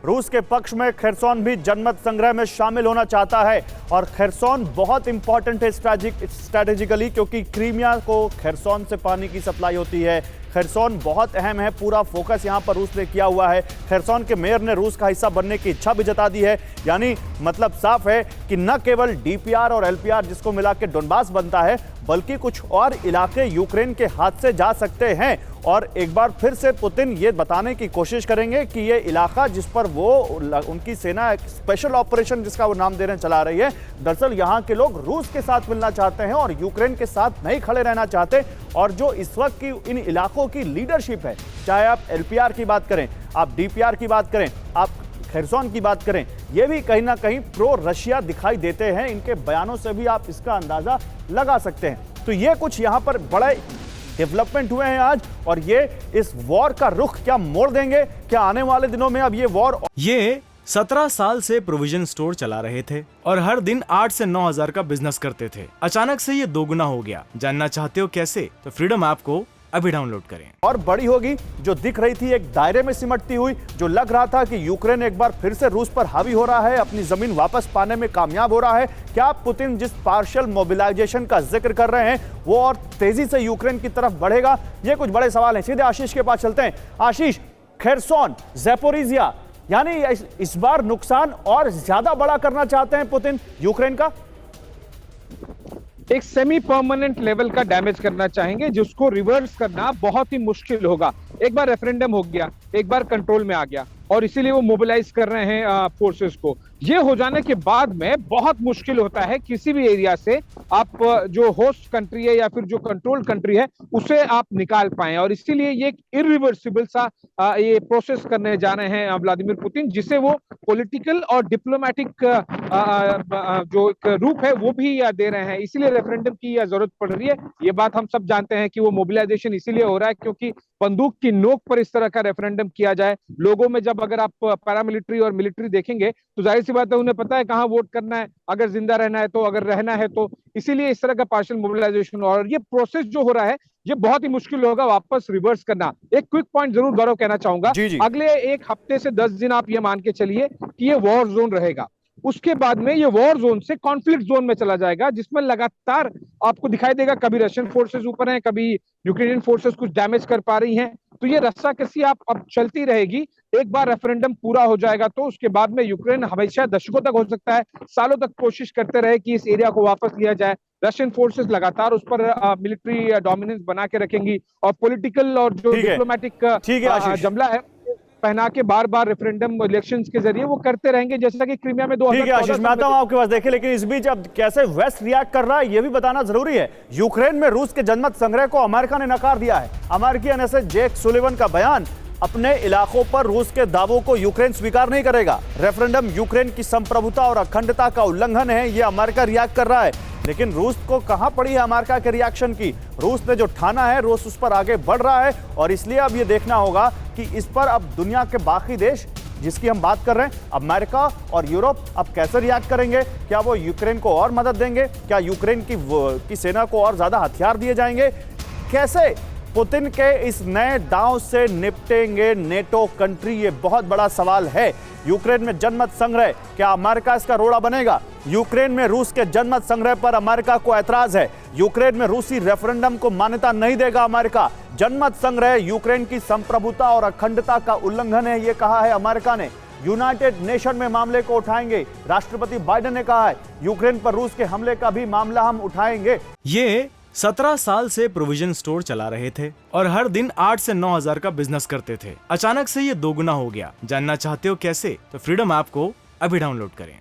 रूस के पक्ष में खेरसोन भी जनमत संग्रह में शामिल होना चाहता है और खेरसोन बहुत इंपॉर्टेंट है स्ट्रैटेजिकली, क्योंकि क्रीमिया को खेरसोन से पानी की सप्लाई होती है। खेरसोन बहुत अहम है, पूरा फोकस यहां पर रूस ने किया हुआ है। खेरसोन के मेयर ने रूस का हिस्सा बनने की इच्छा भी जता दी है। यानी मतलब साफ है कि न केवल डीपीआर और एलपीआर जिसको मिला के डोनबास बनता है, बल्कि कुछ और इलाके यूक्रेन के हाथ से जा सकते हैं। और एक बार फिर से पुतिन ये बताने की कोशिश करेंगे कि ये इलाका जिस पर वो उनकी सेना स्पेशल ऑपरेशन जिसका वो नाम देने चला रही है, दरअसल यहाँ के लोग रूस के साथ मिलना चाहते हैं और यूक्रेन के साथ नहीं खड़े रहना चाहते। और जो इस वक्त की इन इलाकों की लीडरशिप है, चाहे आप एलपीआर की बात करें, आप डीपीआर की बात करें, आप खेरसोन की बात करें, ये भी कहीं ना कहीं प्रो रशिया दिखाई देते हैं। इनके बयानों से भी आप इसका अंदाजा लगा सकते हैं। तो ये कुछ यहाँ पर बड़े डेवलपमेंट हुए हैं आज, और ये इस वॉर का रुख क्या मोड़ देंगे? क्या आने वाले दिनों में अब ये वॉर 17 साल से प्रोविजन स्टोर चला रहे थे और हर दिन 8 से 9 हजार का बिजनेस करते थे। अचानक से ये दोगुना हो गया। जानना चाहते हो कैसे? तो फ्रीडम ऐप को अभी डाउनलोड करें। और बड़ी होगी, जो दिख रही थी एक दायरे में सिमटती हुई, जो लग रहा था कि यूक्रेन एक बार फिर से रूस पर हावी हो रहा है, अपनी जमीन वापस पाने में कामयाब हो रहा है। क्या पुतिन जिस पार्शियल मोबिलाइजेशन का जिक्र कर रहे हैं वो और तेजी से यूक्रेन की तरफ बढ़ेगा? ये कुछ बड़े सवाल हैं। सीधे आशीष के पास चलते हैं। आशीष, खेरसोन, ज़ैपोरिज़िया, यानी इस बार नुकसान और ज्यादा बड़ा करना चाहते हैं पुतिन यूक्रेन का? एक सेमी परमानेंट लेवल का डैमेज करना चाहेंगे, जिसको रिवर्स करना बहुत ही मुश्किल होगा। एक बार रेफरेंडम हो गया, एक बार कंट्रोल में आ गया, और इसीलिए वो मोबिलाइज कर रहे हैं फोर्सेस को। ये हो जाने के बाद में बहुत मुश्किल होता है किसी भी एरिया से आप जो होस्ट कंट्री है या फिर जो कंट्रोल कंट्री है उसे आप निकाल पाए। और इसीलिए ये इरिवर्सिबल सा ये प्रोसेस करने जा रहे हैं व्लादिमीर पुतिन, जिसे वो पॉलिटिकल और डिप्लोमेटिक जो एक रूप है वो भी दे रहे हैं। इसीलिए रेफरेंडम की जरूरत पड़ रही है। ये बात हम सब जानते हैं कि वो मोबिलाइजेशन इसीलिए हो रहा है क्योंकि बंदूक की नोक पर इस तरह का रेफरेंडम किया जाए। लोगों में जब अगर आप पैरामिलिट्री और मिलिट्री देखेंगे तो जाहिर सी बात है उन्हें पता है कहां वोट करना है, अगर जिंदा रहना है तो, अगर रहना है तो। इसीलिए इस तरह का पार्शियल मोबिलाइजेशन और ये प्रोसेस जो हो रहा है ये बहुत ही मुश्किल होगा वापस रिवर्स करना। एक क्विक पॉइंट जरूर गौरव कहना चाहूंगा, अगले एक हफ्ते से 10 दिन आप ये मान के चलिए कि ये वॉर जोन रहेगा। उसके बाद में ये वॉर जोन से कॉन्फ्लिक्ट जोन में चला जाएगा, जिसमें लगातार आपको दिखाई देगा कभी रशियन फोर्सेस ऊपर हैं, कभी यूक्रेनियन फोर्सेस कुछ डैमेज कर पा रही हैं। तो ये रस्साकसी आप अब चलती रहेगी। एक बार रेफरेंडम पूरा हो जाएगा तो उसके बाद में यूक्रेन हमेशा दशकों तक, हो सकता है सालों तक, कोशिश करते रहे कि इस एरिया को वापस लिया जाए। रशियन फोर्सेस लगातार उस पर मिलिट्री डोमिनेंस बना के रखेंगी और पॉलिटिकल और जो डिप्लोमेटिक जमला है पहना के बार बार रेफरेंडम इलेक्शंस के जरिए वो करते रहेंगे, जैसा कि क्रीमिया में 2014 में आता हूं आपके पास। देखिए, लेकिन इस बीच अब कैसे वेस्ट रिएक्ट कर रहा है ये भी बताना जरूरी है। यूक्रेन में रूस के जनमत संग्रह को अमेरिका ने नकार दिया है। अमेरिकी एनएसए जेक सुलिवन का बयान, अपने इलाकों पर रूस के दावों को यूक्रेन स्वीकार नहीं करेगा। रेफरेंडम यूक्रेन की संप्रभुता और अखंडता का उल्लंघन है, ये अमेरिका रिएक्ट कर रहा है। लेकिन रूस को कहां पड़ी है अमेरिका के रिएक्शन की? रूस ने जो ठाना है, रूस उस पर आगे बढ़ रहा है, और इसलिए अब ये देखना होगा कि इस पर अब दुनिया के बाकी देश जिसकी हम बात कर रहे हैं, अमेरिका और यूरोप, अब कैसे रिएक्ट करेंगे? क्या वो यूक्रेन को और मदद देंगे? क्या यूक्रेन की सेना को और ज्यादा हथियार दिए जाएंगे? कैसे पुतिन के इस नए दांव से निपटेंगे नेटो कंट्री? ये बहुत बड़ा सवाल है। यूक्रेन में जनमत संग्रह, क्या अमेरिका इसका रोड़ा बनेगा? यूक्रेन में रूस के जनमत संग्रह पर अमेरिका को ऐतराज है। यूक्रेन में रूसी रेफरेंडम को मान्यता नहीं देगा अमेरिका। जनमत संग्रह यूक्रेन की संप्रभुता और अखंडता का उल्लंघन है, यह कहा है अमेरिका ने। यूनाइटेड नेशन में मामले को उठाएंगे। राष्ट्रपति बाइडेन ने कहा है यूक्रेन पर रूस के हमले का भी मामला हम उठाएंगे। ये 17 साल से प्रोविजन स्टोर चला रहे थे और हर दिन 8 से 9 हजार का बिजनेस करते थे। अचानक से ये दोगुना हो गया। जानना चाहते हो कैसे? तो फ्रीडम ऐप को अभी डाउनलोड करें।